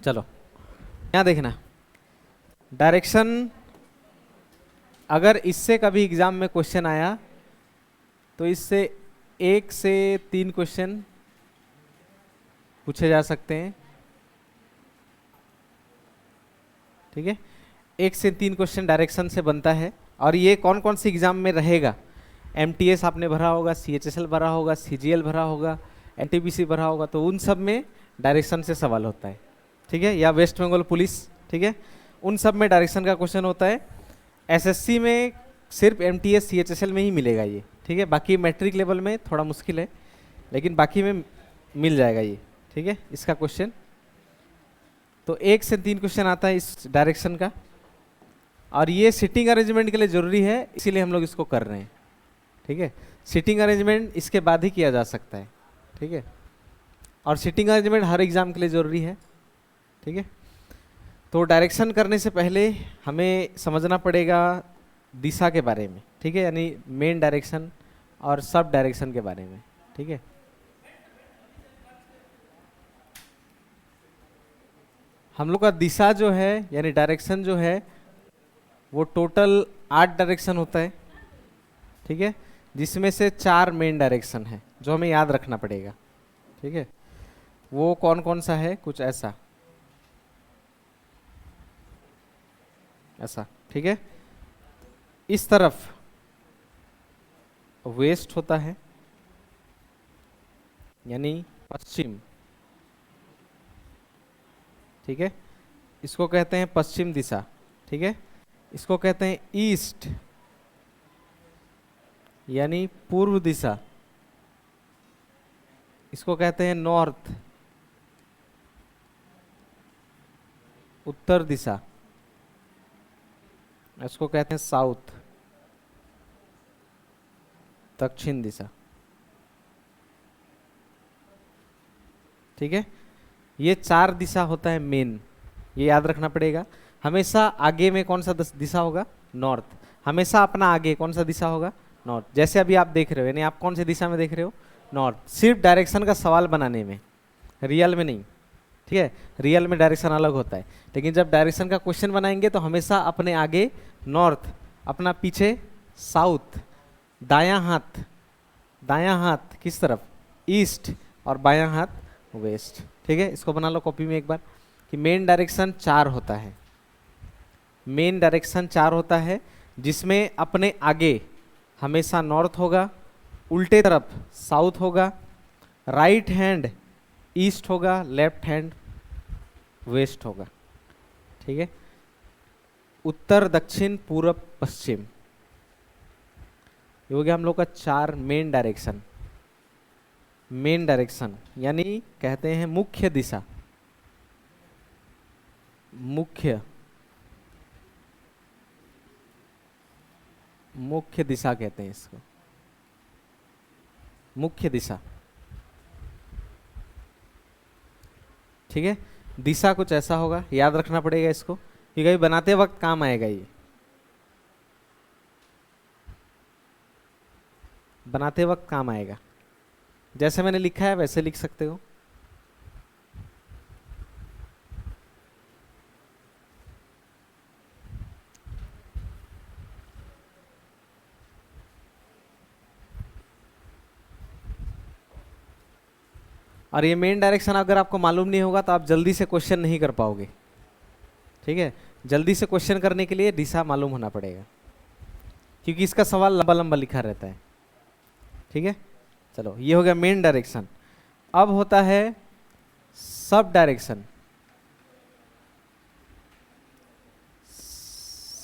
चलो यहाँ देखना, डायरेक्शन अगर इससे कभी एग्जाम में क्वेश्चन आया तो इससे 1 से 3 क्वेश्चन पूछे जा सकते हैं। ठीक है, 1 से 3 क्वेश्चन डायरेक्शन से बनता है। और ये कौन कौन सी एग्जाम में रहेगा? एमटीएस आपने भरा होगा, सीएचएसएल भरा होगा, सीजीएल भरा होगा, एनटीपीसी भरा होगा, तो उन सब में डायरेक्शन से सवाल होता है। ठीक है, या वेस्ट बंगाल पुलिस, ठीक है, उन सब में डायरेक्शन का क्वेश्चन होता है। एसएससी में सिर्फ एमटीएस सीएचएसएल में ही मिलेगा ये। ठीक है, बाकी मैट्रिक लेवल में थोड़ा मुश्किल है, लेकिन बाकी में मिल जाएगा ये। ठीक है, इसका क्वेश्चन तो 1 से 3 क्वेश्चन आता है इस डायरेक्शन का, और ये सिटिंग अरेंजमेंट के लिए ज़रूरी है, इसीलिए हम लोग इसको कर रहे हैं। ठीक है, सिटिंग अरेंजमेंट इसके बाद ही किया जा सकता है। ठीक है, और सिटिंग अरेंजमेंट हर एग्ज़ाम के लिए ज़रूरी है। ठीक है, तो डायरेक्शन करने से पहले हमें समझना पड़ेगा दिशा के बारे में। ठीक है, यानी मेन डायरेक्शन और सब डायरेक्शन के बारे में। ठीक है, हम लोग का दिशा जो है यानी डायरेक्शन जो है वो टोटल 8 डायरेक्शन होता है। ठीक है, जिसमें से 4 मेन डायरेक्शन है जो हमें याद रखना पड़ेगा। ठीक है, वो कौन कौन सा है? कुछ ऐसा ऐसा। ठीक है, इस तरफ वेस्ट होता है यानी पश्चिम। ठीक है, इसको कहते हैं पश्चिम दिशा। ठीक है, इसको कहते हैं ईस्ट यानी पूर्व दिशा। इसको कहते हैं नॉर्थ, उत्तर दिशा। इसको कहते हैं साउथ, दक्षिण दिशा। ठीक है, ये 4 दिशा होता है मेन, ये याद रखना पड़ेगा। हमेशा आगे में कौन सा दिशा होगा? नॉर्थ। हमेशा अपना आगे कौन सा दिशा होगा? नॉर्थ। जैसे अभी आप देख रहे हो, यानी आप कौन सी दिशा में देख रहे हो? नॉर्थ। सिर्फ डायरेक्शन का सवाल बनाने में, रियल में नहीं। ठीक है, रियल में डायरेक्शन अलग होता है, लेकिन जब डायरेक्शन का क्वेश्चन बनाएंगे तो हमेशा अपने आगे नॉर्थ, अपना पीछे साउथ, दायां हाथ किस तरफ? ईस्ट, और बायां हाथ वेस्ट। ठीक है, इसको बना लो कॉपी में एक बार कि मेन डायरेक्शन 4 होता है। मेन डायरेक्शन 4 होता है, जिसमें अपने आगे हमेशा नॉर्थ होगा, उल्टे तरफ साउथ होगा, राइट हैंड ईस्ट होगा, लेफ्ट हैंड वेस्ट होगा। ठीक है, उत्तर, दक्षिण, पूर्व, पश्चिम, ये हो गया हम लोग का 4 मेन डायरेक्शन। मेन डायरेक्शन यानी कहते हैं मुख्य दिशा। मुख्य दिशा कहते हैं इसको, मुख्य दिशा। ठीक है, दिशा कुछ ऐसा होगा, याद रखना पड़ेगा इसको, क्योंकि बनाते वक्त काम आएगा। ये बनाते वक्त काम आएगा। जैसे मैंने लिखा है वैसे लिख सकते हो। और ये मेन डायरेक्शन अगर आपको मालूम नहीं होगा तो आप जल्दी से क्वेश्चन नहीं कर पाओगे। ठीक है, जल्दी से क्वेश्चन करने के लिए दिशा मालूम होना पड़ेगा, क्योंकि इसका सवाल लंबा लंबा लिखा रहता है। ठीक है, चलो ये हो गया मेन डायरेक्शन। अब होता है sub direction.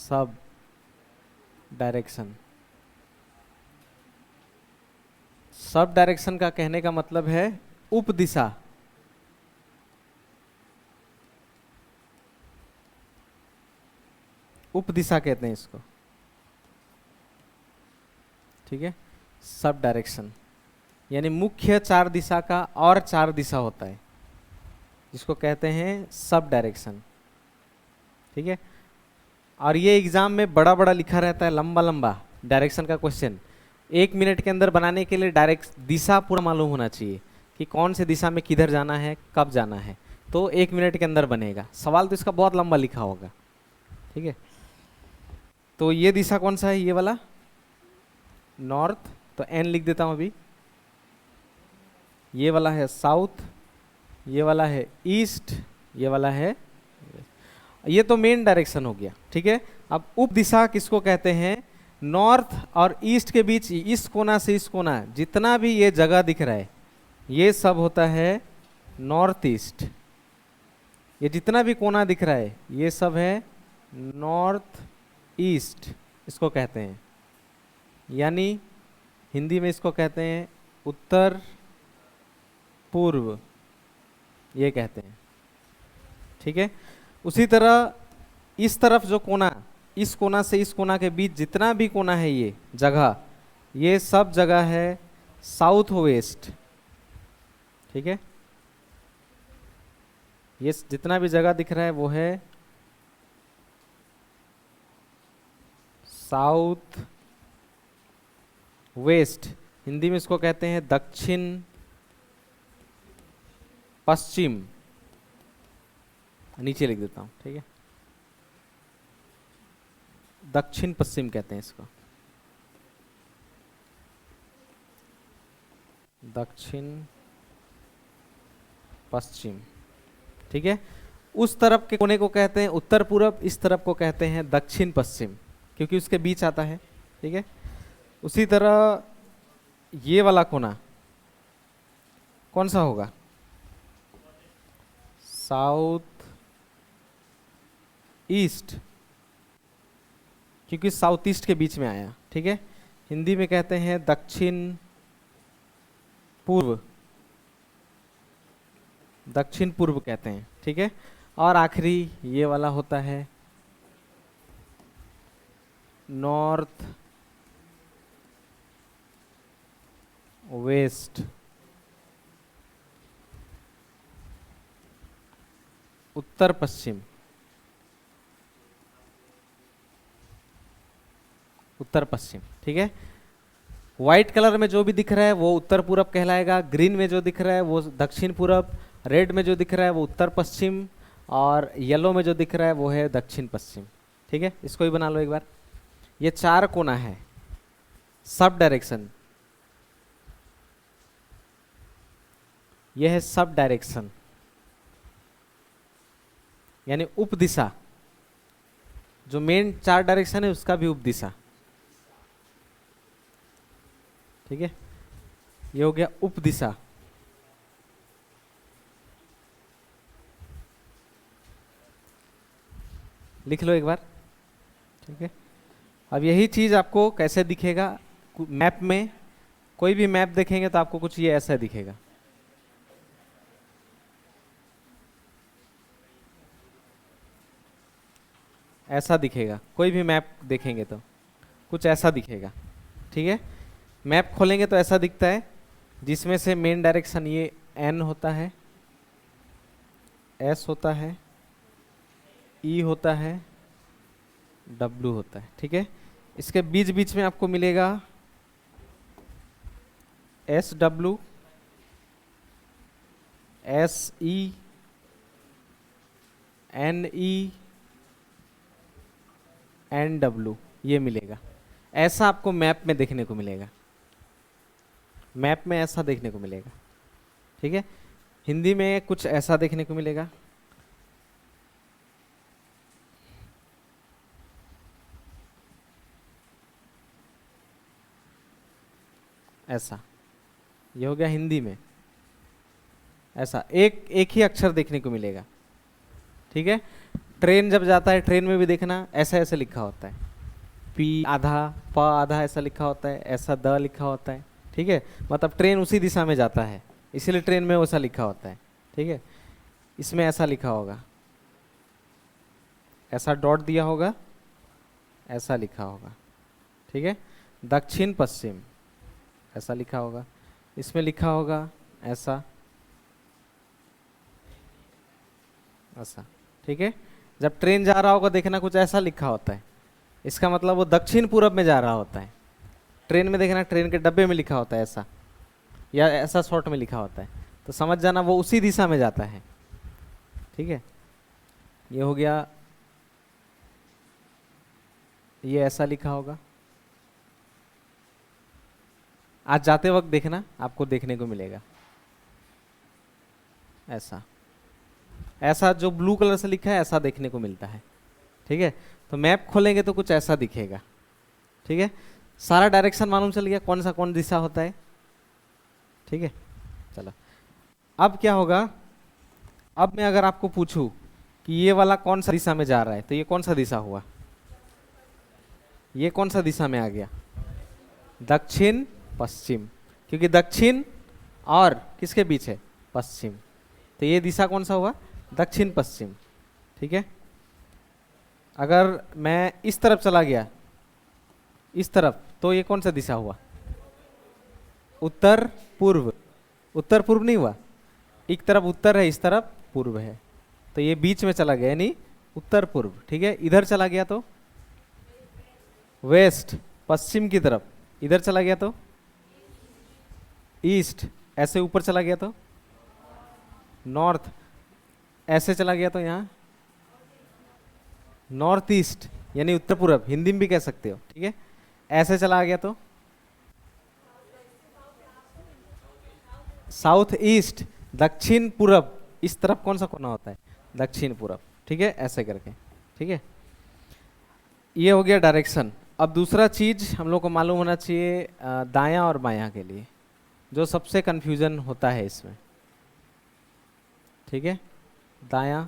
Sub direction, sub direction का कहने का मतलब है उप दिशा। उप दिशा कहते हैं इसको। ठीक है, सब डायरेक्शन यानी मुख्य 4 दिशा का और 4 दिशा होता है, जिसको कहते हैं सब डायरेक्शन। ठीक है, और ये एग्जाम में बड़ा बड़ा लिखा रहता है, लंबा लंबा डायरेक्शन का क्वेश्चन। 1 मिनट के अंदर बनाने के लिए डायरेक्ट दिशा पूरा मालूम होना चाहिए कि कौन से दिशा में किधर जाना है, कब जाना है, तो 1 मिनट के अंदर बनेगा। सवाल तो इसका बहुत लंबा लिखा होगा, ठीक है। तो ये दिशा कौन सा है, ये वाला नॉर्थ, तो एन लिख देता हूँ अभी। ये वाला है साउथ, ये वाला है ईस्ट, ये वाला है, ये तो मेन डायरेक्शन हो गया, ठीक है। अब उप दिशा किसको कहते हैं, नॉर्थ और ईस्ट के बीच इस कोना से इस कोना जितना भी ये जगह दिख रहा है ये सब होता है नॉर्थ ईस्ट। ये जितना भी कोना दिख रहा है ये सब है नॉर्थ ईस्ट, इसको कहते हैं। यानी हिंदी में इसको कहते हैं उत्तर पूर्व, ये कहते हैं, ठीक है। उसी तरह इस तरफ जो कोना, इस कोना से इस कोना के बीच जितना भी कोना है ये जगह, ये सब जगह है साउथ वेस्ट, ठीक है। ये जितना भी जगह दिख रहा है वो है साउथ वेस्ट। हिंदी में इसको कहते हैं दक्षिण पश्चिम, नीचे लिख देता हूं, ठीक है। दक्षिण पश्चिम कहते हैं इसको, दक्षिण पश्चिम, ठीक है। उस तरफ के कोने को कहते हैं उत्तर पूरब, इस तरफ को कहते हैं दक्षिण पश्चिम, क्योंकि उसके बीच आता है, ठीक है। उसी तरह ये वाला कोना कौन सा होगा, साउथ ईस्ट, क्योंकि साउथ ईस्ट के बीच में आया, ठीक है। हिंदी में कहते हैं दक्षिण पूर्व, दक्षिण पूर्व कहते हैं, ठीक है। और आखिरी ये वाला होता है नॉर्थ वेस्ट, उत्तर पश्चिम, उत्तर पश्चिम, ठीक है। व्हाइट कलर में जो भी दिख रहा है वो उत्तर पूरब कहलाएगा, ग्रीन में जो दिख रहा है वो दक्षिण पूरब, रेड में जो दिख रहा है वो उत्तर पश्चिम, और येलो में जो दिख रहा है वो है दक्षिण पश्चिम, ठीक है। इसको भी बना लो एक बार। ये 4 कोना है, सब डायरेक्शन, यह है सब डायरेक्शन, यानी उप दिशा, जो मेन 4 डायरेक्शन है उसका भी उप दिशा, ठीक है। ये हो गया उप दिशा। लिख लो एक बार, ठीक है। अब यही चीज आपको कैसे दिखेगा मैप में, कोई भी मैप देखेंगे तो आपको कुछ ये ऐसा दिखेगा, ऐसा दिखेगा। कोई भी मैप देखेंगे तो कुछ ऐसा दिखेगा, ठीक है। मैप खोलेंगे तो ऐसा दिखता है, जिसमें से मेन डायरेक्शन ये एन होता है, एस होता है, ई होता है, डब्ल्यू होता है, ठीक है। इसके बीच बीच में आपको मिलेगा S W, S E, N E, N W, ये मिलेगा। ऐसा आपको मैप में देखने को मिलेगा, मैप में ऐसा देखने को मिलेगा, ठीक है। हिंदी में कुछ ऐसा देखने को मिलेगा, ऐसा, ये हो गया हिंदी में। ऐसा एक एक ही अक्षर देखने को मिलेगा, ठीक है। ट्रेन जब जाता है, ट्रेन में भी देखना ऐसा ऐसे लिखा होता है, पी आधा प आधा ऐसा लिखा होता है, ऐसा द लिखा होता है, ठीक है। मतलब ट्रेन उसी दिशा में जाता है, इसीलिए ट्रेन में वैसा लिखा होता है, ठीक है। इसमें ऐसा लिखा होगा, ऐसा डॉट दिया होगा, ऐसा लिखा होगा, ठीक है। दक्षिण पश्चिम ऐसा लिखा होगा, इसमें लिखा होगा ऐसा, ऐसा, ठीक है। जब ट्रेन जा रहा होगा देखना कुछ ऐसा लिखा होता है, इसका मतलब वो दक्षिण पूरब में जा रहा होता है। ट्रेन में देखना ट्रेन के डब्बे में लिखा होता है ऐसा, या ऐसा शॉर्ट में लिखा होता है, तो समझ जाना वो उसी दिशा में जाता है, ठीक है, ये हो गया, ये ऐसा लिखा होगा। आज जाते वक्त देखना, आपको देखने को मिलेगा ऐसा, ऐसा जो ब्लू कलर से लिखा है ऐसा देखने को मिलता है। ठीक है, तो मैप खोलेंगे तो कुछ ऐसा दिखेगा। ठीक है, सारा डायरेक्शन मालूम चल गया, कौन सा कौन दिशा होता है। ठीक है, चलो अब क्या होगा, अब मैं अगर आपको पूछूं कि ये वाला कौन सा दिशा में जा रहा है, तो ये कौन सा दिशा हुआ, ये कौन सा दिशा में आ गया, दक्षिण पश्चिम, क्योंकि दक्षिण और किसके बीच है, पश्चिम, तो ये दिशा कौन सा हुआ, दक्षिण पश्चिम। ठीक है, अगर मैं इस तरफ चला गया, इस तरफ, तो ये कौन सा दिशा हुआ, उत्तर पूर्व, उत्तर पूर्व नहीं हुआ, एक तरफ उत्तर है, इस तरफ पूर्व है, तो ये बीच में चला गया यानी उत्तर पूर्व। ठीक है, इधर चला गया तो वेस्ट, पश्चिम की तरफ, इधर चला गया तो ईस्ट, ऐसे ऊपर चला गया तो नॉर्थ, ऐसे चला गया तो यहाँ नॉर्थ ईस्ट यानी उत्तर पूर्व, हिंदी में भी कह सकते हो। ठीक है, ऐसे चला गया तो साउथ ईस्ट, दक्षिण पूर्व, इस तरफ कौन सा कोना होता है, दक्षिण पूर्व। ठीक है, ऐसे करके। ठीक है, ये हो गया डायरेक्शन। अब दूसरा चीज हम लोग को मालूम होना चाहिए दायां और बायां के लिए, जो सबसे कंफ्यूजन होता है इसमें। ठीक है, दायां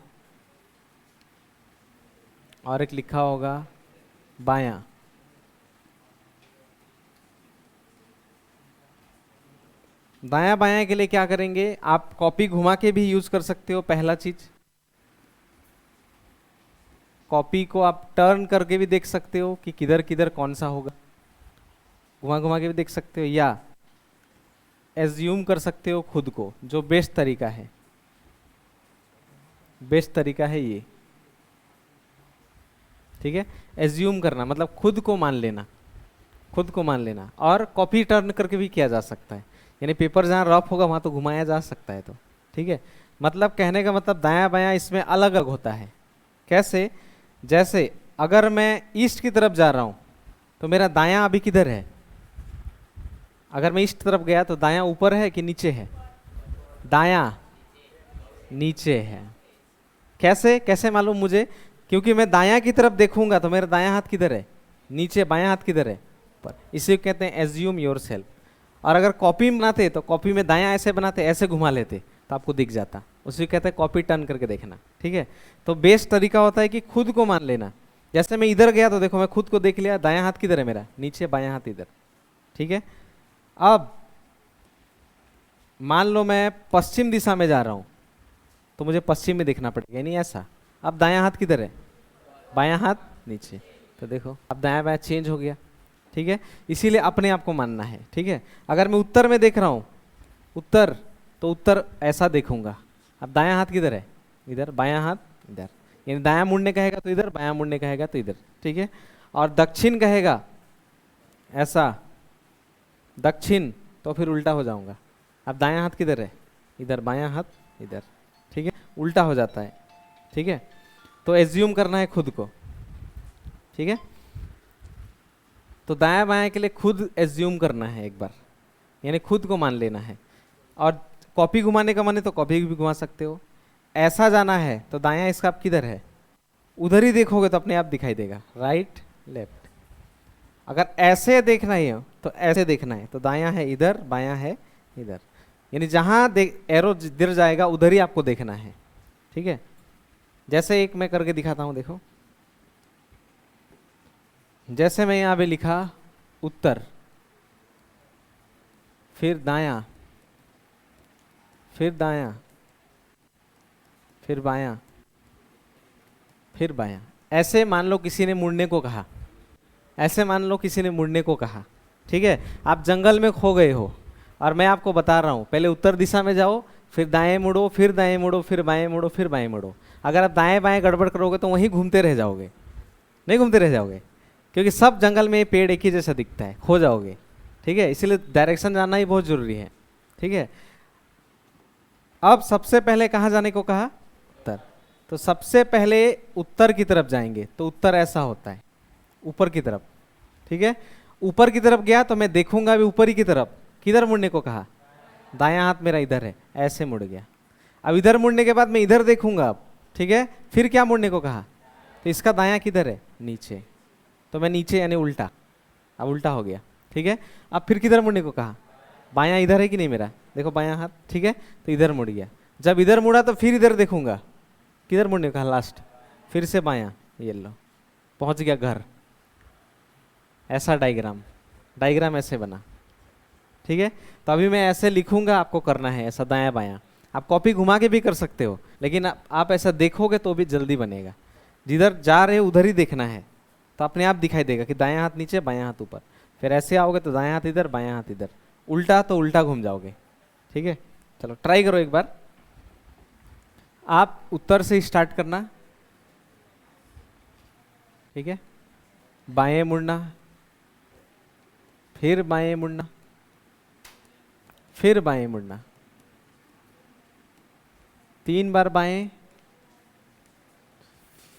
और एक लिखा होगा बायां। दायां बायां के लिए क्या करेंगे, आप कॉपी घुमा के भी यूज कर सकते हो। पहला चीज, कॉपी को आप टर्न करके भी देख सकते हो कि किधर किधर कौन सा होगा, घुमा घुमा के भी देख सकते हो, या एज्यूम कर सकते हो खुद को। जो बेस्ट तरीका है, बेस्ट तरीका है ये। ठीक है, एज्यूम करना मतलब खुद को मान लेना, खुद को मान लेना। और कॉपी टर्न करके भी किया जा सकता है, यानी पेपर जहाँ रफ होगा वहाँ तो घुमाया जा सकता है। तो ठीक है, मतलब कहने का मतलब दायां बायां इसमें अलग अलग होता है। कैसे, जैसे अगर मैं ईस्ट की तरफ जा रहा हूँ तो मेरा दायां अभी किधर है, अगर मैं ईस्ट तरफ गया तो दायां ऊपर है कि नीचे है, दायां नीचे है। कैसे, कैसे मालूम मुझे, क्योंकि मैं दायां की तरफ देखूंगा तो मेरा दायां हाथ किधर है, नीचे, बायां हाथ किधर है, ऊपर। इसे कहते हैं एज्यूम योर सेल्फ। और अगर कॉपी बनाते तो कॉपी में दायां ऐसे बनाते, ऐसे घुमा लेते तो आपको दिख जाता, उसे कहते हैं कॉपी टर्न करके देखना। ठीक है, तो बेस्ट तरीका होता है कि खुद को मान लेना। जैसे मैं इधर गया तो देखो मैं खुद को देख लिया, दायां हाथ किधर है मेरा, नीचे, बायां हाथ इधर। ठीक है, अब मान लो मैं पश्चिम दिशा में जा रहा हूं तो मुझे पश्चिम में देखना पड़ेगा, यानी ऐसा। अब दायां हाथ किधर है, बायां हाथ नीचे, तो देखो अब दायां बायां चेंज हो गया। ठीक है, इसीलिए अपने आप को मानना है। ठीक है, अगर मैं उत्तर में देख रहा हूं, उत्तर, तो उत्तर ऐसा देखूंगा। अब दायां हाथ किधर है, इधर, बायां हाथ इधर, यानी दायां मुड़ने कहेगा तो इधर, बायां मुड़ने कहेगा तो इधर। ठीक है, और दक्षिण कहेगा ऐसा, दक्षिण, तो फिर उल्टा हो जाऊंगा। अब दायां हाथ किधर है, इधर, बायां हाथ इधर। ठीक है, उल्टा हो जाता है। ठीक है, तो एज्यूम करना है खुद को। ठीक है, तो दायां बायां के लिए खुद एज्यूम करना है एक बार, यानी खुद को मान लेना है। और कॉपी घुमाने का मन है तो कॉपी भी घुमा सकते हो। ऐसा जाना है तो दायां इसका आप किधर है, उधर ही देखोगे तो अपने आप दिखाई देगा, राइट लेफ्ट। अगर ऐसे देखना ही हो तो ऐसे देखना है, तो दायां है इधर, बायां है इधर, यानी जहां एरो गिर जाएगा उधर ही आपको देखना है। ठीक है, जैसे एक मैं करके दिखाता हूं, देखो। जैसे मैं यहां पे लिखा उत्तर, फिर दायां, फिर दायां, फिर बायां, फिर बायां, ऐसे मान लो किसी ने मुड़ने को कहा, ऐसे मान लो किसी ने मुड़ने को कहा। ठीक है, आप जंगल में खो गए हो और मैं आपको बता रहा हूं पहले उत्तर दिशा में जाओ, फिर दाएं मुड़ो, फिर दाएं मुड़ो, फिर बाएं मुड़ो, फिर बाएं मुड़ो। अगर आप दाएं बाएं गड़बड़ करोगे तो वहीं घूमते रह जाओगे, नहीं घूमते रह जाओगे, क्योंकि सब जंगल में ये पेड़ एक ही जैसा दिखता है, खो जाओगे। ठीक है, इसलिए डायरेक्शन जानना ही बहुत जरूरी है। ठीक है, अब सबसे पहले कहाँ जाने को कहा, उत्तर। तो सबसे पहले उत्तर की तरफ जाएंगे, तो उत्तर ऐसा होता है, ऊपर की तरफ। ठीक है, ऊपर की तरफ गया तो मैं देखूंगा अभी ऊपर ही की तरफ। किधर मुड़ने को कहा? दायां हाथ मेरा इधर है, ऐसे मुड़ गया। अब इधर मुड़ने के बाद मैं इधर देखूंगा अब। ठीक है, फिर क्या मुड़ने को कहा? तो इसका दायां किधर है? नीचे। तो मैं नीचे यानी उल्टा, अब उल्टा हो गया। ठीक है, अब फिर किधर मुड़ने को कहा? बायां इधर है कि नहीं मेरा? देखो बायां हाथ। ठीक है, तो इधर मुड़ गया। जब इधर मुड़ा तो फिर इधर देखूंगा। किधर मुड़ने को कहा? लास्ट। फिर से बायां, ये लो पहुंच गया घर। ऐसा डायग्राम, डायग्राम ऐसे बना। ठीक है, तो अभी मैं ऐसे लिखूंगा, आपको करना है ऐसा दायां बायां। आप कॉपी घुमा के भी कर सकते हो, लेकिन आप ऐसा देखोगे तो भी जल्दी बनेगा। जिधर जा रहे हो उधर ही देखना है, तो अपने आप दिखाई देगा कि दायां हाथ नीचे बायां हाथ ऊपर। फिर ऐसे आओगे तो दायां हाथ इधर बायां हाथ इधर, उल्टा तो उल्टा घूम जाओगे। ठीक है, चलो ट्राई करो एक बार। आप उत्तर से स्टार्ट करना। ठीक है, बाएं मुड़ना, फिर बाएं मुड़ना, फिर बाएं मुड़ना, 3 बार बाएं,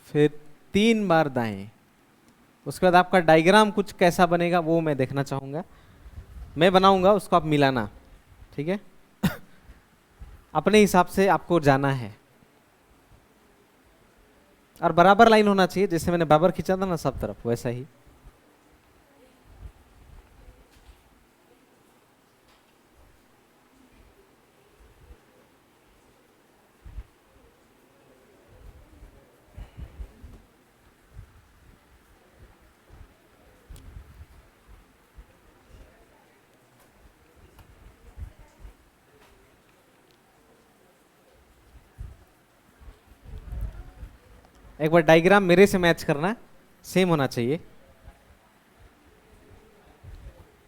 फिर 3 बार दाएं। उसके बाद आपका डायग्राम कुछ कैसा बनेगा वो मैं देखना चाहूंगा। मैं बनाऊंगा, उसको आप मिलाना। ठीक है अपने हिसाब से आपको जाना है, और बराबर लाइन होना चाहिए। जैसे मैंने बराबर खींचा था ना सब तरफ, वैसा ही। एक बार डायग्राम मेरे से मैच करना, सेम होना चाहिए।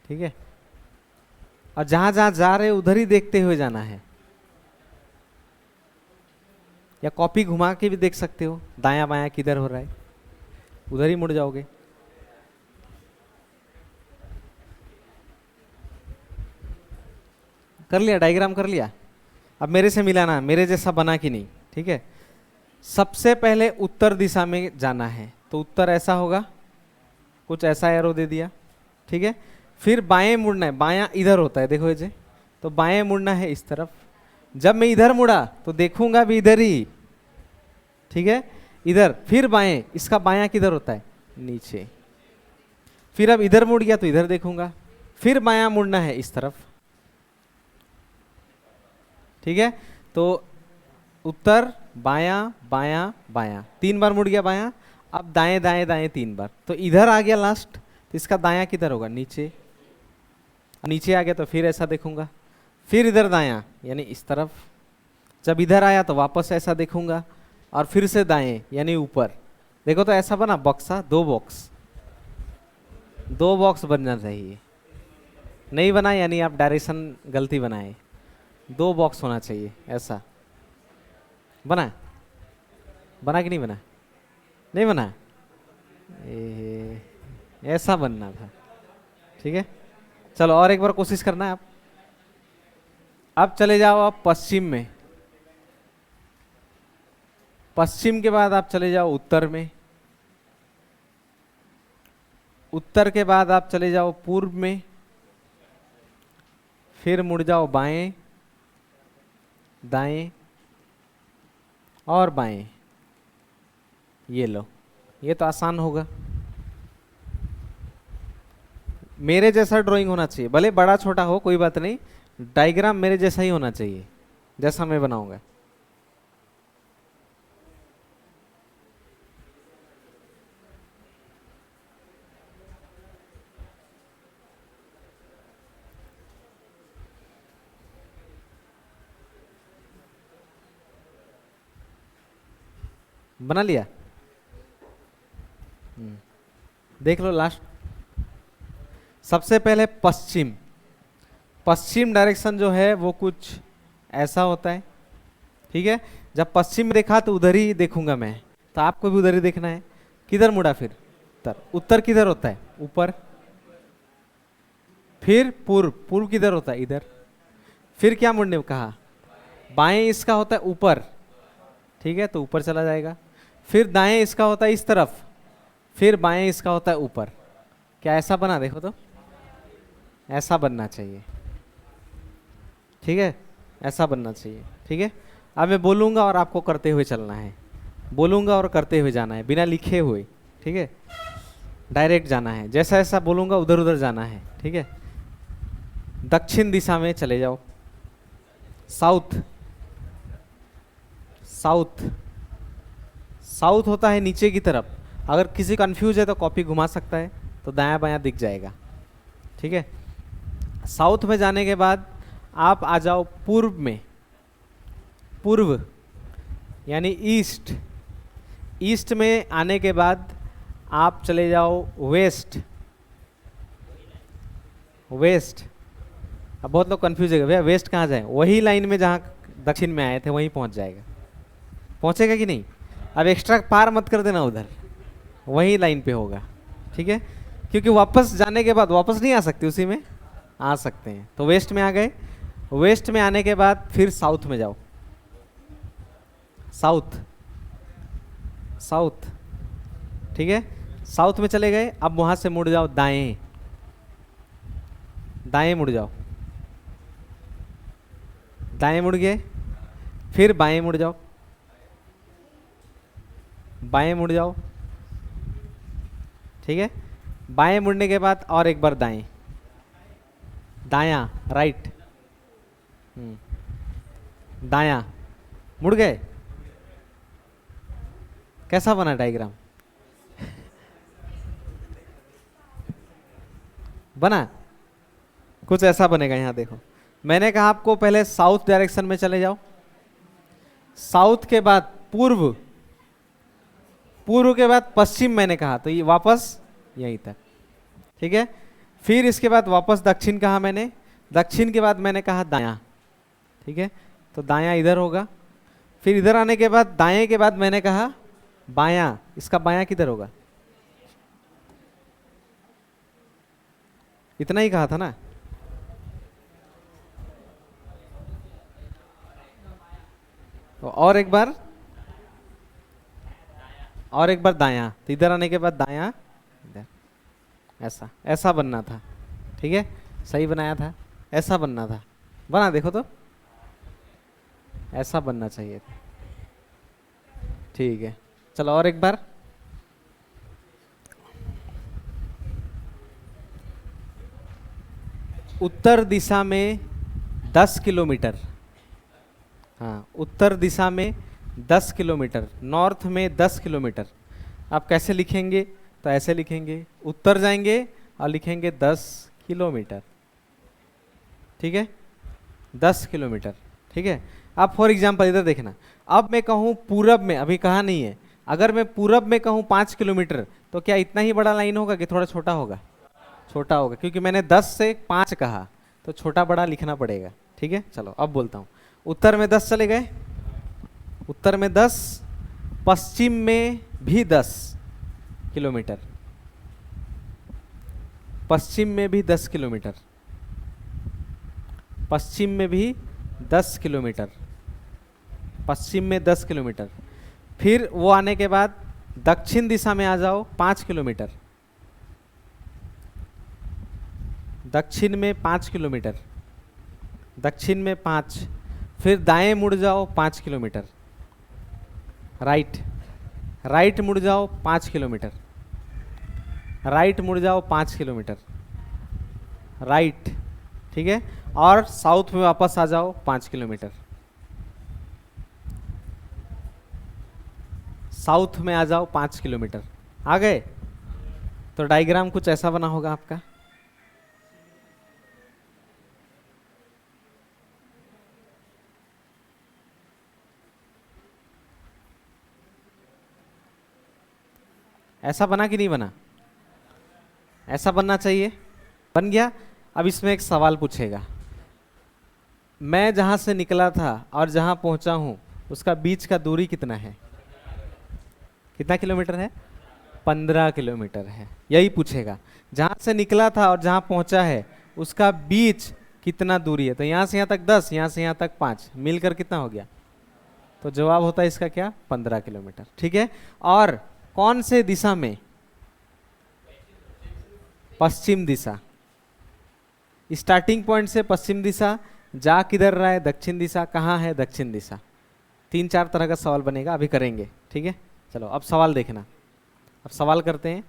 ठीक है, और जहां जहां जा रहे हो उधर ही देखते हुए जाना है, या कॉपी घुमा के भी देख सकते हो, दायां बायां किधर हो रहा है, उधर ही मुड़ जाओगे। कर लिया? डायग्राम कर लिया? अब मेरे से मिलाना, मेरे जैसा बना कि नहीं। ठीक है, सबसे पहले उत्तर दिशा में जाना है, तो उत्तर ऐसा होगा, कुछ ऐसा एरो दे दिया। ठीक है, फिर बाएं मुड़ना है, बायां इधर होता है देखो ये, तो बाएं मुड़ना है इस तरफ। जब मैं इधर मुड़ा तो देखूंगा भी इधर ही। ठीक है, इधर, फिर बाएं, इसका बायां किधर होता है? नीचे। फिर अब इधर मुड़ गया तो इधर देखूंगा, फिर बायां मुड़ना है इस तरफ। ठीक है, तो उत्तर बायां बायां बायां, 3 बार मुड़ गया बायां। अब दाएं दाएं दाएं 3 बार, तो इधर आ गया लास्ट। तो इसका दायां किधर होगा? नीचे। नीचे आ गया तो फिर ऐसा देखूंगा, फिर इधर दायां यानी इस तरफ। जब इधर आया तो वापस ऐसा देखूंगा, और फिर से दाएं यानी ऊपर। देखो तो ऐसा बना बॉक्सा, 2 बॉक्स, 2 बॉक्स बनना चाहिए। नहीं बना यानी आप डायरेक्शन गलती बनाए। 2 बॉक्स होना चाहिए ऐसा। बना? बना कि नहीं बना? नहीं बना? ऐसा बनना था। ठीक है, चलो और एक बार कोशिश करना है आप। अब चले जाओ आप पश्चिम में, पश्चिम के बाद आप चले जाओ उत्तर में, उत्तर के बाद आप चले जाओ पूर्व में, फिर मुड़ जाओ बाएं दाएं और बाएं। ये लो, ये तो आसान होगा। मेरे जैसा ड्राइंग होना चाहिए, भले बड़ा छोटा हो कोई बात नहीं, डायग्राम मेरे जैसा ही होना चाहिए जैसा मैं बनाऊंगा। बना लिया? देख लो लास्ट। सबसे पहले पश्चिम, पश्चिम डायरेक्शन जो है वो कुछ ऐसा होता है। ठीक है, जब पश्चिम में देखा तो उधर ही देखूंगा मैं, तो आपको भी उधर ही देखना है। किधर मुड़ा? फिर उत्तर। उत्तर किधर होता है? ऊपर। फिर पूर्व, पूर्व किधर होता है? इधर। फिर क्या मुड़ने को कहा? बाएं इसका होता है ऊपर, ठीक है, तो ऊपर चला जाएगा। फिर दाएं इसका होता है इस तरफ, फिर बाएं इसका होता है ऊपर। क्या ऐसा बना, देखो तो, ऐसा बनना चाहिए, ठीक है, ऐसा बनना चाहिए, ठीक है। अब मैं बोलूँगा और आपको करते हुए चलना है, बोलूँगा और करते हुए जाना है, बिना लिखे हुए, ठीक है, डायरेक्ट जाना है, जैसा ऐसा बोलूँगा उधर उधर जाना है, ठीक है। दक्षिण दिशा में चले जाओ, साउथ, साउथ, साउथ होता है नीचे की तरफ। अगर किसी कंफ्यूज है तो कॉपी घुमा सकता है, तो दायां बायां दिख जाएगा, ठीक है। साउथ में जाने के बाद आप आ जाओ पूर्व में, पूर्व यानी ईस्ट। ईस्ट में आने के बाद आप चले जाओ वेस्ट, वेस्ट। अब बहुत लोग कंफ्यूज है, भैया वेस्ट कहाँ जाए, वही लाइन में जहाँ दक्षिण में आए थे वहीं पहुँच जाएगा, पहुँचेगा कि नहीं। अब एक्स्ट्रा पार मत कर देना उधर, वही लाइन पे होगा, ठीक है, क्योंकि वापस जाने के बाद वापस नहीं आ सकते, उसी में आ सकते हैं। तो वेस्ट में आ गए, वेस्ट में आने के बाद फिर साउथ में जाओ, साउथ, साउथ, ठीक है, साउथ में चले गए। अब वहाँ से मुड़ जाओ दाएं, दाएं मुड़ जाओ, दाएं मुड़ गए, फिर बाएं मुड़ जाओ, बाएं मुड़ जाओ, ठीक है। बाएं मुड़ने के बाद और एक बार दाएं, दायां, राइट, दायां, मुड़ गए। कैसा बना डायग्राम, बना, कुछ ऐसा बनेगा। यहाँ देखो, मैंने कहा आपको पहले साउथ डायरेक्शन में चले जाओ, साउथ के बाद पूर्व, पूर्व के बाद पश्चिम मैंने कहा, तो ये वापस यहीं तक, ठीक है। फिर इसके बाद वापस दक्षिण कहा मैंने, दक्षिण के बाद मैंने कहा दायां, ठीक है, तो दायां इधर होगा। फिर इधर आने के बाद दाएं के बाद मैंने कहा बायां, इसका बायां किधर होगा, इतना ही कहा था ना। तो और एक बार, और एक बार दायां, तो इधर आने के बाद दायां, इधर, ऐसा, ऐसा बनना था, ठीक है, सही बनाया था, ऐसा बनना था, बना, देखो तो, ऐसा बनना चाहिए था, ठीक है। चलो और एक बार, उत्तर दिशा में 10 किलोमीटर, हाँ, उत्तर दिशा में 10 किलोमीटर, नॉर्थ में 10 किलोमीटर। आप कैसे लिखेंगे, तो ऐसे लिखेंगे, उत्तर जाएंगे और लिखेंगे 10 किलोमीटर, ठीक है, 10 किलोमीटर, ठीक है। अब फॉर एग्जांपल इधर देखना, अब मैं कहूँ पूरब में, अभी कहा नहीं है, अगर मैं पूरब में कहूँ 5 किलोमीटर, तो क्या इतना ही बड़ा लाइन होगा कि थोड़ा छोटा होगा, छोटा होगा, क्योंकि मैंने 10 से 5 कहा, तो छोटा बड़ा लिखना पड़ेगा, ठीक है। चलो अब बोलता हूँ, उत्तर में 10 चले गए, उत्तर में 10, पश्चिम में भी 10 किलोमीटर, पश्चिम में भी 10 किलोमीटर, पश्चिम में भी 10 किलोमीटर, पश्चिम में 10 किलोमीटर। फिर वो आने के बाद दक्षिण दिशा में आ जाओ 5 किलोमीटर, दक्षिण में 5 किलोमीटर, दक्षिण में 5। फिर दाएं मुड़ जाओ 5 किलोमीटर, राइट, राइट मुड़ जाओ 5 किलोमीटर, राइट मुड़ जाओ 5 किलोमीटर, राइट, ठीक है। और साउथ में वापस आ जाओ 5 किलोमीटर, साउथ में आ जाओ 5 किलोमीटर, आ गए। तो डायग्राम कुछ ऐसा बना होगा आपका, ऐसा बना कि नहीं बना, ऐसा बनना चाहिए, बन गया। अब इसमें एक सवाल पूछेगा, मैं जहाँ से निकला था और जहाँ पहुँचा हूँ उसका बीच का दूरी कितना है, कितना किलोमीटर है, 15 किलोमीटर है, यही पूछेगा। जहाँ से निकला था और जहाँ पहुँचा है उसका बीच कितना दूरी है, तो यहाँ से यहाँ तक 10, यहाँ से यहाँ तक 5, मिलकर कितना हो गया तो जवाब होता है इसका क्या, 15 किलोमीटर। ठीक है, और कौन से दिशा में, पश्चिम दिशा। स्टार्टिंग पॉइंट से पश्चिम दिशा, जा किधर रहा है, दक्षिण दिशा, कहाँ है दक्षिण दिशा। 3-4 तरह का सवाल बनेगा, अभी करेंगे। ठीक है, चलो अब सवाल देखना। अब सवाल करते हैं।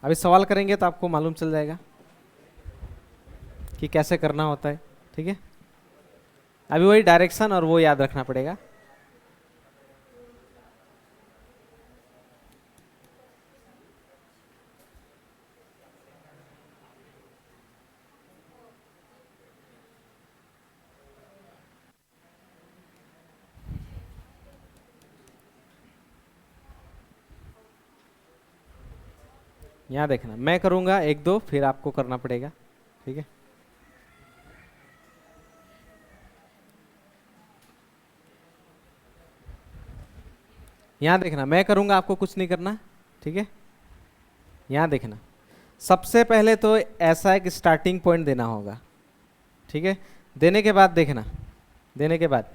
अभी सवाल करेंगे तो आपको मालूम चल जाएगा कि कैसे करना होता है। ठीक है, अभी वही डायरेक्शन और वो याद रखना पड़ेगा। यहाँ देखना, मैं करूँगा 1-2, फिर आपको करना पड़ेगा। ठीक है, यहाँ देखना, मैं करूँगा, आपको कुछ नहीं करना। ठीक है, यहाँ देखना, सबसे पहले तो ऐसा एक स्टार्टिंग पॉइंट देना होगा। ठीक है, देने के बाद देखना, देने के बाद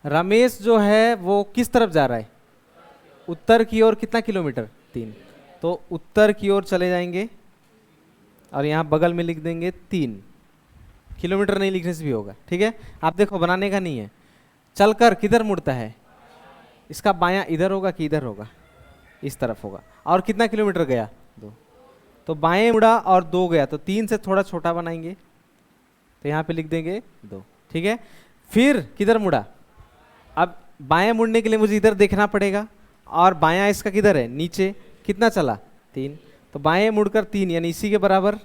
रमेश जो है वो किस तरफ जा रहा है, उत्तर की ओर। कितना किलोमीटर, 3। तो उत्तर की ओर चले जाएंगे और यहाँ बगल में लिख देंगे 3 किलोमीटर। नहीं लिखने से भी होगा। ठीक है, आप देखो, बनाने का नहीं है। चलकर किधर मुड़ता है, इसका बायां इधर होगा कि इधर होगा, इस तरफ होगा। और कितना किलोमीटर गया, 2। तो बाएं मुड़ा और 2 गया, तो 3 से थोड़ा छोटा बनाएंगे, तो यहाँ पे लिख देंगे 2। ठीक है, फिर किधर मुड़ा, अब बाएं मुड़ने के लिए मुझे इधर देखना पड़ेगा, और बायां इसका किधर है, नीचे। कितना चला, 3। तो बाएं मुड़कर 3 यानी इसी के बराबर।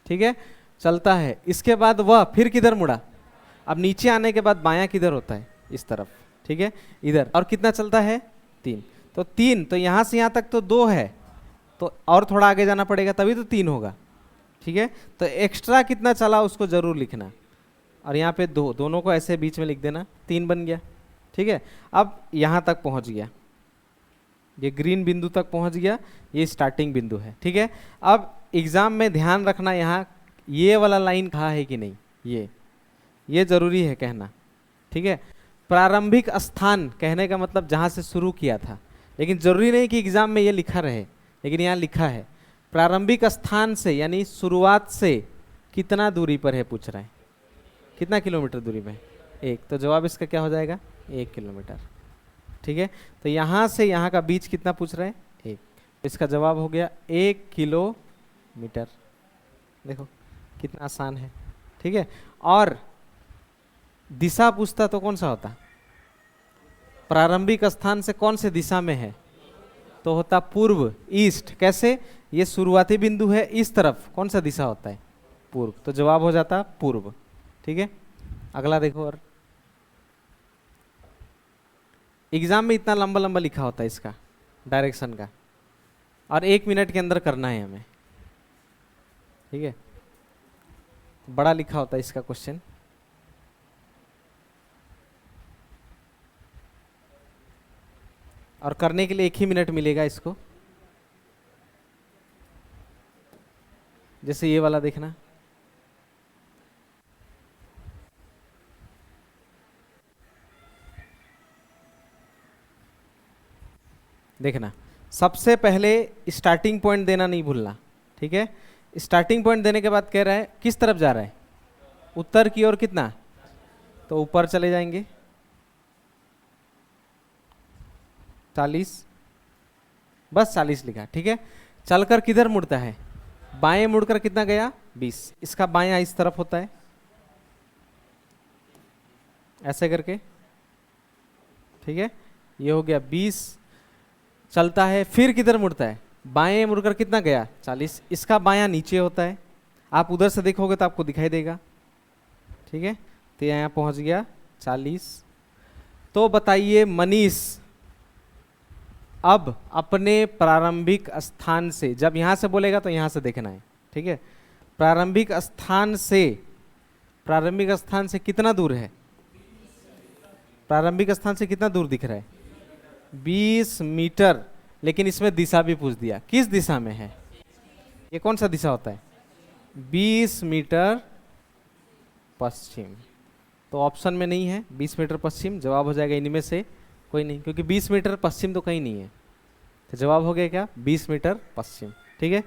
ठीक है, चलता है। इसके बाद वह फिर किधर मुड़ा, अब नीचे आने के बाद बायां किधर होता है, इस तरफ। ठीक है, इधर। और कितना चलता है, 3। तो 3, तो यहाँ से यहाँ तक तो 2 है, तो और थोड़ा आगे जाना पड़ेगा, तभी तो 3 होगा। ठीक है, तो एक्स्ट्रा कितना चला उसको जरूर लिखना, और यहाँ पे 2, दोनों को ऐसे बीच में लिख देना, 3 बन गया। ठीक है, अब यहाँ तक पहुँच गया, ये ग्रीन बिंदु तक पहुँच गया, ये स्टार्टिंग बिंदु है। ठीक है, अब एग्जाम में ध्यान रखना, यहाँ ये वाला लाइन कहा है कि नहीं, ये जरूरी है कहना। ठीक है, प्रारंभिक स्थान कहने का मतलब जहाँ से शुरू किया था, लेकिन जरूरी नहीं कि एग्जाम में ये लिखा रहे, लेकिन यहाँ लिखा है प्रारंभिक स्थान से, यानी शुरुआत से कितना दूरी पर है, पूछ रहे हैं कितना किलोमीटर दूरी में, 1। तो जवाब इसका क्या हो जाएगा, 1 किलोमीटर। ठीक है, तो यहाँ से यहाँ का बीच कितना पूछ रहे हैं, 1। इसका जवाब हो गया 1 किलोमीटर। देखो कितना आसान है। ठीक है, और दिशा पूछता तो कौन सा होता, प्रारंभिक स्थान से कौन से दिशा में है, तो होता पूर्व, ईस्ट। कैसे, ये शुरुआती बिंदु है, इस तरफ कौन सा दिशा होता है, पूर्व। तो जवाब हो जाता पूर्व। ठीक है, अगला देखो। और एग्जाम में इतना लंबा लंबा लिखा होता है इसका डायरेक्शन का, और 1 मिनट के अंदर करना है हमें। ठीक है, बड़ा लिखा होता है इसका क्वेश्चन। और करने के लिए 1 ही मिनट मिलेगा इसको। जैसे ये वाला देखना, देखना, सबसे पहले स्टार्टिंग पॉइंट देना नहीं भूलना। ठीक है, स्टार्टिंग पॉइंट देने के बाद कह रहा है किस तरफ जा रहा है, उत्तर की ओर। कितना, तो ऊपर चले जाएंगे 40, बस 40 लिखा। ठीक है, चलकर किधर मुड़ता है, बाएं मुड़कर कितना गया, 20। इसका बायां इस तरफ होता है, ऐसे करके। ठीक है, ये हो गया 20। चलता है, फिर किधर मुड़ता है, बाएं मुड़कर कितना गया, 40। इसका बायां नीचे होता है, आप उधर से देखोगे तो आपको दिखाई देगा। ठीक है, तो यहाँ पहुंच गया 40। तो बताइए मनीष, अब अपने प्रारंभिक स्थान से, जब यहाँ से बोलेगा तो यहाँ से देखना है। ठीक है, प्रारंभिक स्थान से कितना दूर है, प्रारंभिक स्थान से कितना दूर दिख रहा है, 20 मीटर। लेकिन इसमें दिशा भी पूछ दिया, किस दिशा में है, ये कौन सा दिशा होता है, 20 मीटर पश्चिम। तो ऑप्शन में नहीं है 20 मीटर पश्चिम, जवाब हो जाएगा इनमें से कोई नहीं, क्योंकि 20 मीटर पश्चिम तो कहीं नहीं है। तो जवाब हो गया क्या, 20 मीटर पश्चिम। ठीक है,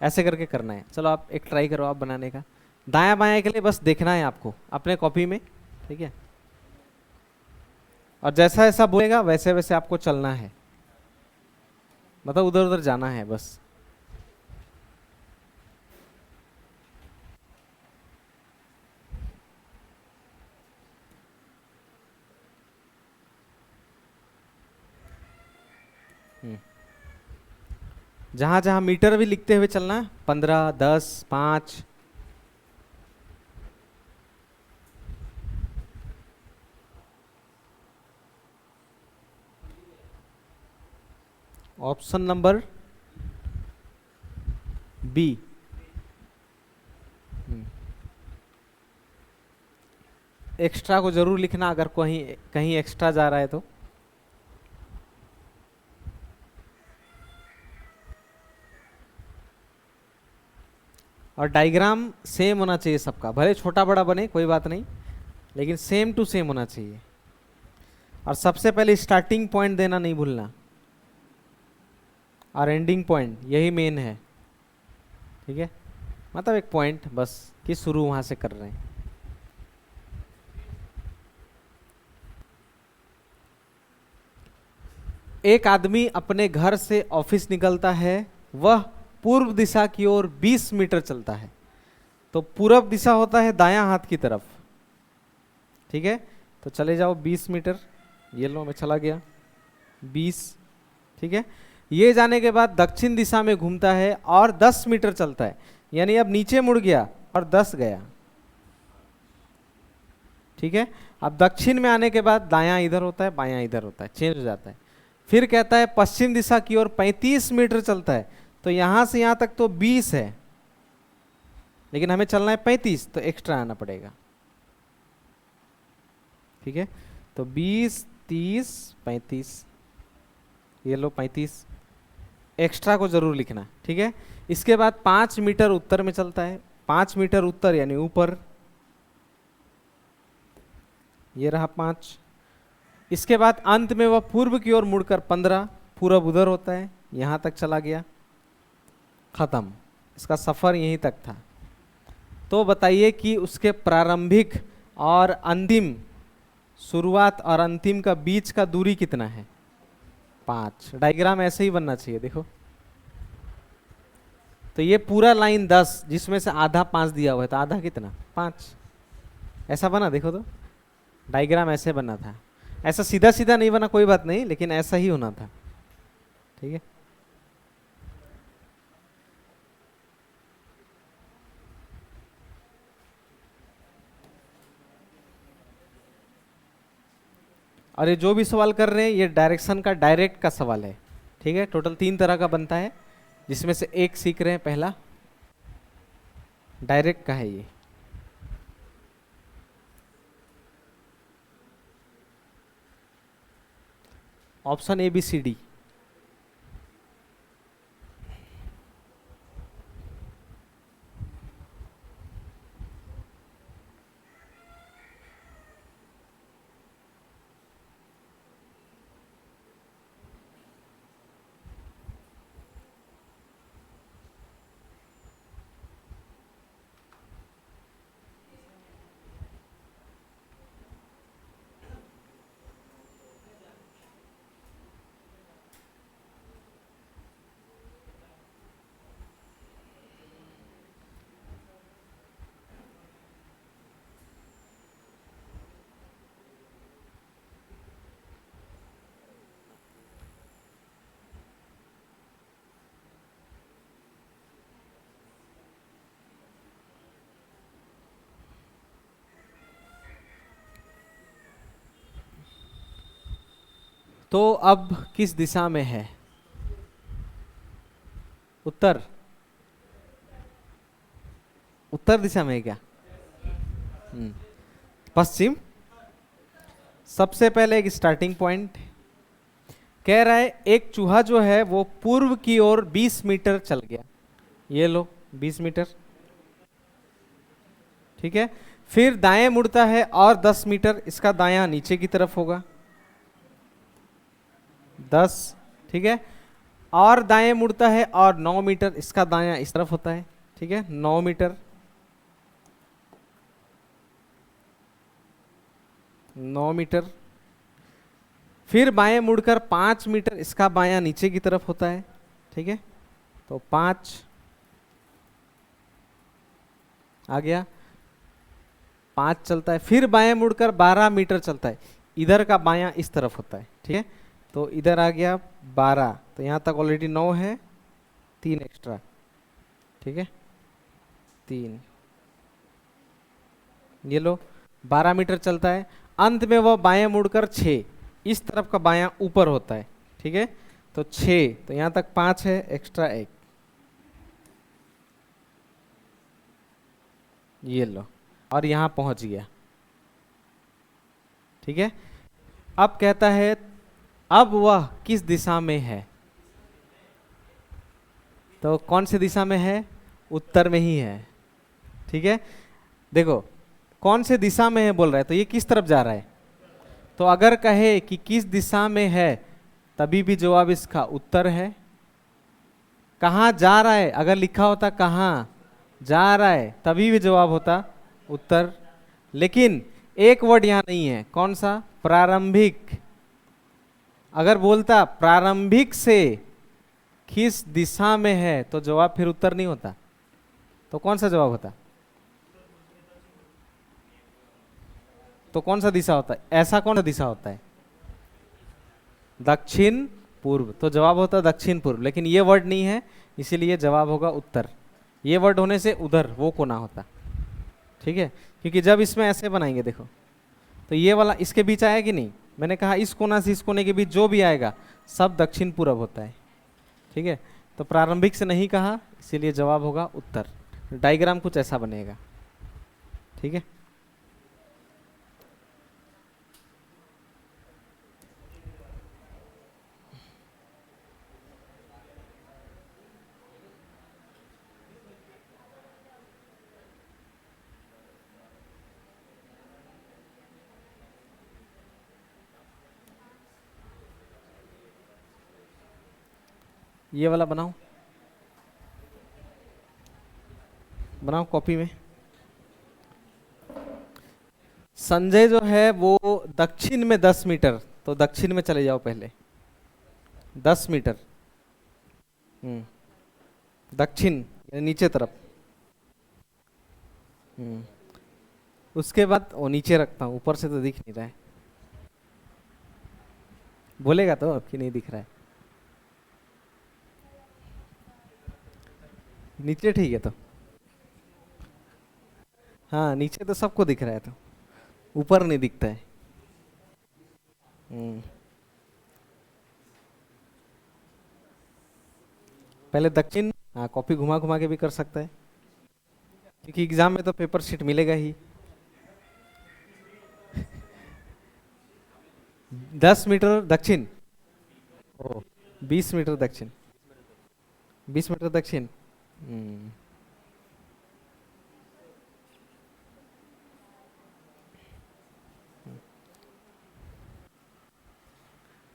ऐसे करके करना है। चलो आप एक ट्राई करो आप बनाने का। दायां बायां के लिए बस देखना है आपको अपने कॉपी में, ठीक है। और जैसा ऐसा बोलेगा वैसे वैसे आपको चलना है, मतलब उधर उधर जाना है बस। जहां जहां मीटर भी लिखते हुए चलना है, 15, 10, 5। Option number B. एक्स्ट्रा को जरूर लिखना अगर कहीं कहीं एक्स्ट्रा जा रहा है तो। और डायग्राम सेम होना चाहिए सबका, भले छोटा बड़ा बने कोई बात नहीं, लेकिन सेम टू सेम होना चाहिए। और सबसे पहले स्टार्टिंग पॉइंट देना नहीं भूलना, और एंडिंग पॉइंट यही मेन है। ठीक है, मतलब एक पॉइंट बस कि शुरू वहां से कर रहे हैं। एक आदमी अपने घर से ऑफिस निकलता है, वह पूर्व दिशा की ओर 20 मीटर चलता है। तो पूरब दिशा होता है दायां हाथ की तरफ। ठीक है, तो चले जाओ 20 मीटर, ये लो मैं चला गया 20। ठीक है, ये जाने के बाद दक्षिण दिशा में घूमता है और 10 मीटर चलता है, यानी अब नीचे मुड़ गया और 10 गया। ठीक है, अब दक्षिण में आने के बाद दायां इधर होता है, बायां इधर होता है, चेंज हो जाता है। फिर कहता है पश्चिम दिशा की ओर 35 मीटर चलता है। तो यहां से यहां तक तो 20 है, लेकिन हमें चलना है 35, तो एक्स्ट्रा आना पड़ेगा। ठीक है, तो 20, 30, 35, ये लो 35, एक्स्ट्रा को जरूर लिखना। ठीक है, इसके बाद 5 मीटर उत्तर में चलता है, 5 मीटर उत्तर यानी ऊपर, ये रहा 5। इसके बाद अंत में वह पूर्व की ओर मुड़कर 15, पूरब उधर होता है, यहां तक चला गया, खत्म। इसका सफर यहीं तक था। तो बताइए कि उसके प्रारंभिक और अंतिम, शुरुआत और अंतिम का बीच का दूरी कितना है, 5। डायग्राम ऐसे ही बनना चाहिए, देखो। तो ये पूरा लाइन 10, जिसमें से आधा 5 दिया हुआ है, तो आधा कितना, 5। ऐसा बना, देखो तो डायग्राम ऐसे बना था। ऐसा सीधा सीधा नहीं बना, कोई बात नहीं, लेकिन ऐसा ही होना था। ठीक है, और ये जो भी सवाल कर रहे हैं ये डायरेक्शन का, डायरेक्ट का सवाल है। ठीक है, टोटल 3 तरह का बनता है, जिसमें से एक सीख रहे हैं, पहला डायरेक्ट का है ये। Option A, B, C, D. तो अब किस दिशा में है, उत्तर, उत्तर दिशा में है क्या, पश्चिम। सबसे पहले एक स्टार्टिंग पॉइंट कह रहा है, एक चूहा जो है वो पूर्व की ओर 20 मीटर चल गया, ये लो 20 मीटर। ठीक है, फिर दाएं मुड़ता है और 10 मीटर, इसका दायां नीचे की तरफ होगा 10, ठीक है। और दाएं मुड़ता है और 9 मीटर, इसका दायां इस तरफ होता है, ठीक है, 9 मीटर, 9 मीटर। फिर बाएं मुड़कर 5 मीटर, इसका बायां नीचे की तरफ होता है, ठीक है, तो 5 आ गया, 5 चलता है। फिर बाएं मुड़कर 12 मीटर चलता है, इधर का बायां इस तरफ होता है, ठीक है, तो इधर आ गया 12, तो यहाँ तक ऑलरेडी 9 है, 3 एक्स्ट्रा, ठीक है, 3, ये लो 12 मीटर चलता है। अंत में वह बाएं मुड़कर 6, इस तरफ का बायां ऊपर होता है, ठीक है, तो 6, तो यहाँ तक 5 है, एक्स्ट्रा 1, ये लो, और यहाँ पहुंच गया, ठीक है। अब कहता है अब वह किस दिशा में है, तो कौन सी दिशा में है, उत्तर में ही है, ठीक है। देखो कौन से दिशा में है बोल रहा है, तो ये किस तरफ जा रहा है, तो अगर कहे कि किस दिशा में है तभी भी जवाब इसका उत्तर है। कहाँ जा रहा है, अगर लिखा होता कहाँ जा रहा है तभी भी जवाब होता उत्तर। लेकिन एक वर्ड यहाँ नहीं है, कौन सा, प्रारंभिक। अगर बोलता प्रारंभिक से किस दिशा में है तो जवाब फिर उत्तर नहीं होता, तो कौन सा जवाब होता, तो कौन सा दिशा होता है, ऐसा कौन सा दिशा होता है, दक्षिण पूर्व, तो जवाब होता है दक्षिण पूर्व। लेकिन ये वर्ड नहीं है, इसीलिए जवाब होगा उत्तर। ये वर्ड होने से उधर वो कोना होता, ठीक है, क्योंकि जब इसमें ऐसे बनाएंगे देखो, तो ये वाला इसके बीच आया कि नहीं, मैंने कहा इस कोना से इस कोने के बीच जो भी आएगा सब दक्षिण पूर्व होता है, ठीक है। तो प्रारंभिक से नहीं कहा, इसीलिए जवाब होगा उत्तर। डायग्राम कुछ ऐसा बनेगा, ठीक है। ये वाला बनाओ, बनाओ कॉपी में। संजय जो है वो दक्षिण में 10 मीटर, तो दक्षिण में चले जाओ पहले 10 मीटर, दक्षिण यानी नीचे तरफ। उसके बाद वो नीचे रखता हूँ, ऊपर से तो दिख नहीं रहा है, बोलेगा तो कि नहीं दिख रहा है, नीचे ठीक है तो, हाँ नीचे तो सबको दिख रहा है, तो ऊपर नहीं दिखता है। पहले दक्षिण, हाँ कॉपी घुमा घुमा के भी कर सकता है, क्योंकि एग्जाम में तो पेपर शीट मिलेगा ही। 10 मीटर दक्षिण, ओ 20 मीटर दक्षिण, 20 मीटर दक्षिण,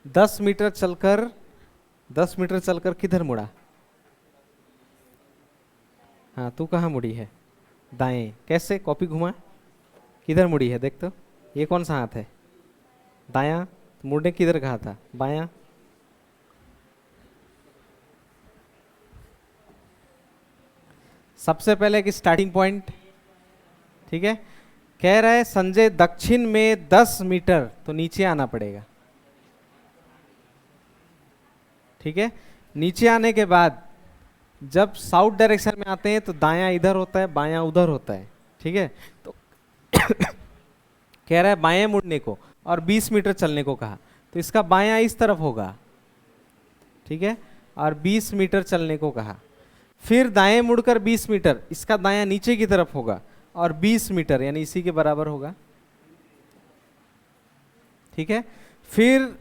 10 मीटर चलकर, 10 मीटर चलकर किधर मुड़ा, हाँ तू कहाँ मुड़ी है, दाएं, कैसे, कॉपी घुमा, किधर मुड़ी है देख तो, ये कौन सा हाथ है, दायां, मुड़ने किधर कहा था, बायां। सबसे पहले एक स्टार्टिंग पॉइंट, ठीक है, कह रहा है संजय दक्षिण में 10 मीटर, तो नीचे आना पड़ेगा, ठीक है। नीचे आने के बाद जब साउथ डायरेक्शन में आते हैं तो दायां इधर होता है, बायां उधर होता है, ठीक है। तो कह रहा है बाएं मुड़ने को और 20 मीटर चलने को कहा, तो इसका बायां इस तरफ होगा, ठीक है, और 20 मीटर चलने को कहा। फिर दाएं मुड़कर 20 मीटर, इसका दायां नीचे की तरफ होगा और 20 मीटर यानी इसी के बराबर होगा, ठीक है। फिर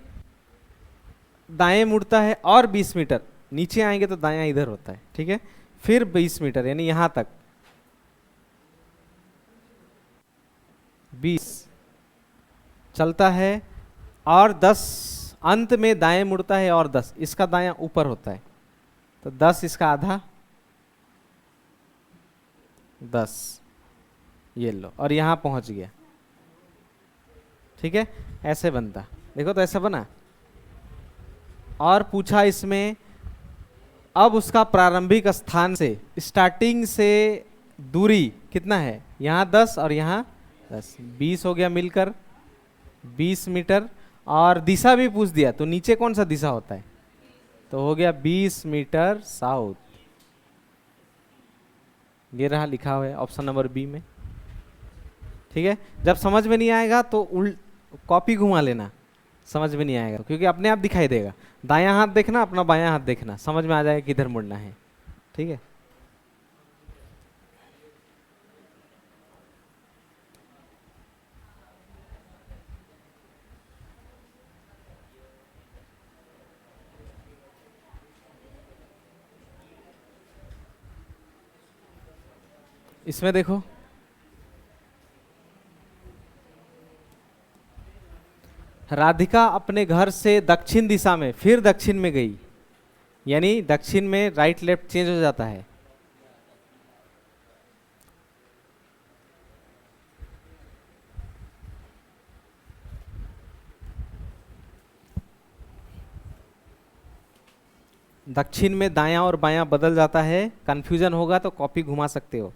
दाएं मुड़ता है और 20 मीटर, नीचे आएंगे तो दायां इधर होता है, ठीक है। फिर 20 मीटर यानी यहां तक, 20 चलता है, और 10 अंत में दाएं मुड़ता है, और 10 इसका दायां ऊपर होता है, तो 10 इसका आधा, 10 ये लो, और यहां पहुंच गया। ठीक है, ऐसे बनता। देखो तो ऐसा बना। और पूछा इसमें, अब उसका प्रारंभिक स्थान से, स्टार्टिंग से दूरी कितना है, यहाँ 10 और यहाँ 10, 20 हो गया मिलकर 20 मीटर। और दिशा भी पूछ दिया, तो नीचे कौन सा दिशा होता है, तो हो गया 20 मीटर साउथ। ये रहा लिखा हुआ है ऑप्शन नंबर बी में। ठीक है, जब समझ में नहीं आएगा तो कॉपी घुमा लेना, समझ में नहीं आएगा क्योंकि अपने आप दिखाई देगा। दायां हाथ देखना, अपना बायां हाथ देखना, समझ में आ जाएगा किधर मुड़ना है। ठीक है, इसमें देखो, राधिका अपने घर से दक्षिण दिशा में, फिर दक्षिण में गई, यानी दक्षिण में राइट लेफ्ट चेंज हो जाता है। दक्षिण में दायां और बायां बदल जाता है, कंफ्यूजन होगा तो कॉपी घुमा सकते हो।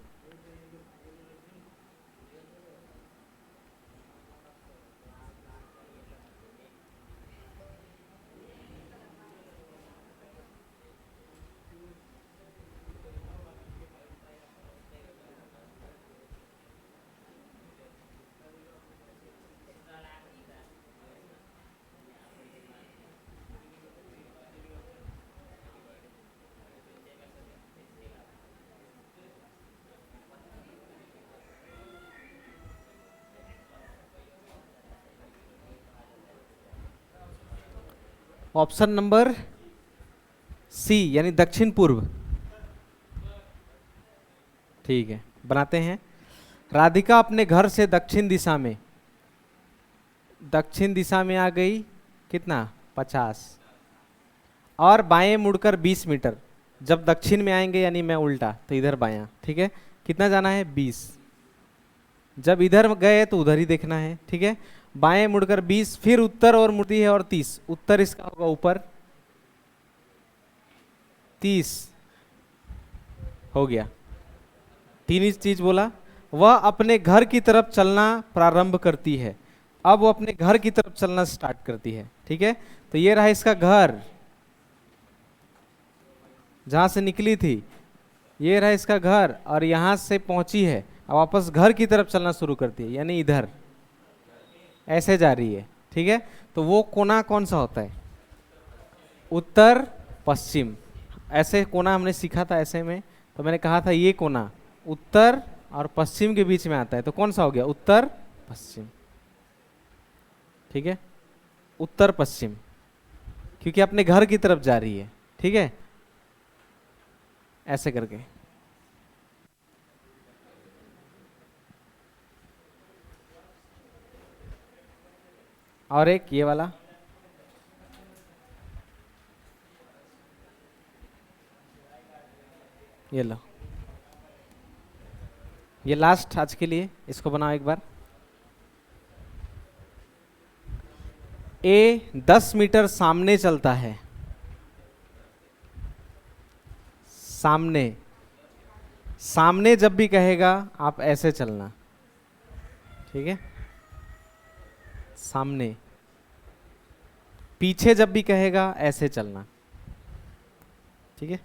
ऑप्शन नंबर सी यानी दक्षिण पूर्व। ठीक है, बनाते हैं। राधिका अपने घर से दक्षिण दिशा में, दक्षिण दिशा में आ गई, कितना 50, और बाएं मुड़कर 20 मीटर। जब दक्षिण में आएंगे यानी मैं उल्टा, तो इधर बायां। ठीक है, कितना जाना है 20। जब इधर गए तो उधर ही देखना है। ठीक है, बाएं मुड़कर 20, फिर उत्तर और मुड़ती है और 30, उत्तर इसका होगा ऊपर 30 हो गया। तीन ही चीज बोला। वह अपने घर की तरफ चलना प्रारंभ करती है, अब वो अपने घर की तरफ चलना स्टार्ट करती है। ठीक है, तो ये रहा इसका घर, जहां से निकली थी, ये रहा इसका घर, और यहां से पहुंची है, अब वापस घर की तरफ चलना शुरू करती है, यानी इधर ऐसे जा रही है। ठीक है, तो वो कोना कौन सा होता है, उत्तर पश्चिम। ऐसे कोना हमने सीखा था ऐसे में, तो मैंने कहा था ये कोना उत्तर और पश्चिम के बीच में आता है, तो कौन सा हो गया, उत्तर पश्चिम। ठीक है, उत्तर पश्चिम, क्योंकि अपने घर की तरफ जा रही है। ठीक है, ऐसे करके। और एक ये वाला, ये लो, ये लास्ट आज के लिए, इसको बनाओ एक बार। ए 10 मीटर सामने चलता है, सामने, सामने जब भी कहेगा आप ऐसे चलना। ठीक है, सामने, पीछे जब भी कहेगा ऐसे चलना। ठीक है,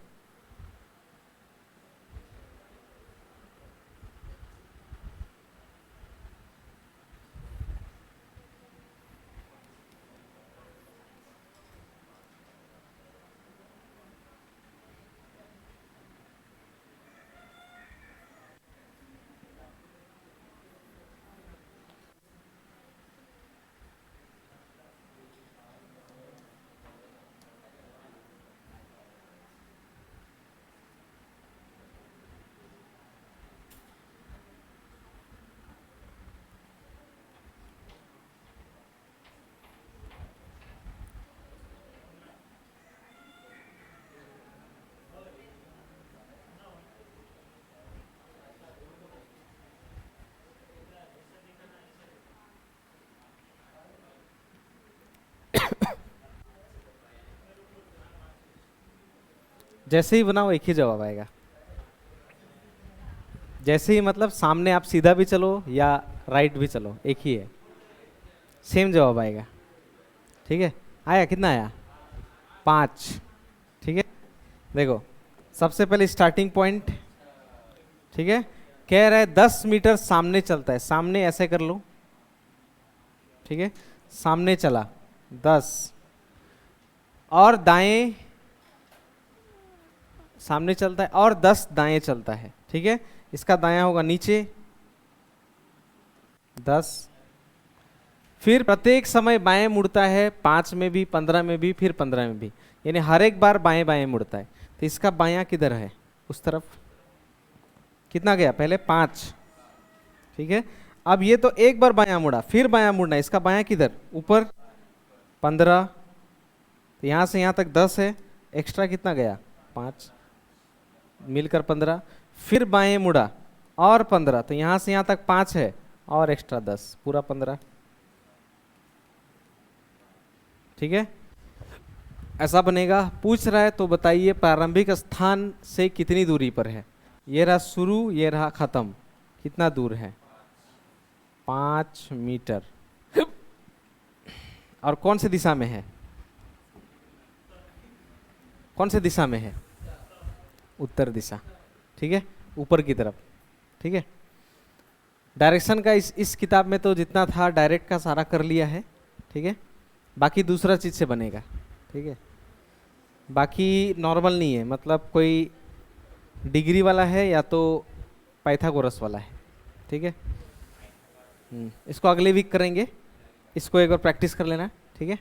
जैसे ही बनाओ एक ही जवाब आएगा। जैसे ही मतलब सामने आप सीधा भी चलो या राइट भी चलो एक ही है, सेम जवाब आएगा। ठीक है, आया कितना आया? 5। ठीक है, देखो सबसे पहले स्टार्टिंग पॉइंट। ठीक है, कह रहा है 10 मीटर सामने चलता है, सामने ऐसे कर लो। ठीक है, सामने चला 10, और दाएं सामने चलता है और 10 दाएं चलता है। ठीक है, इसका दायां होगा नीचे 10, फिर प्रत्येक समय बाएं मुड़ता है, 5 में भी, 15 में भी, फिर 15 में भी, यानी हर एक बार बाएं बाएं मुड़ता है। तो इसका बायां किधर है? उस तरफ। कितना गया? पहले 5। ठीक है, अब ये तो एक बार बायां मुड़ा, फिर बायां मुड़ना है, इसका बायां किधर? ऊपर 15। तो यहां से यहां तक 10 है, एक्स्ट्रा कितना गया? 5, मिलकर 15। फिर बाएं मुड़ा और 15, तो यहां से यहां तक 5 है और एक्स्ट्रा 10, पूरा 15। ठीक है, ऐसा बनेगा। पूछ रहा है तो बताइए प्रारंभिक स्थान से कितनी दूरी पर है? ये रहा शुरू, ये रहा खत्म, कितना दूर है? 5 मीटर। और कौन सी दिशा में है? कौन सी दिशा में है? उत्तर दिशा। ठीक है, ऊपर की तरफ। ठीक है, डायरेक्शन का इस किताब में तो जितना था डायरेक्ट का सारा कर लिया है। ठीक है, बाकी दूसरा चीज से बनेगा। ठीक है, बाकी नॉर्मल नहीं है, मतलब कोई डिग्री वाला है या तो पाइथागोरस वाला है। ठीक है, इसको अगले वीक करेंगे, इसको एक बार प्रैक्टिस कर लेना। ठीक है।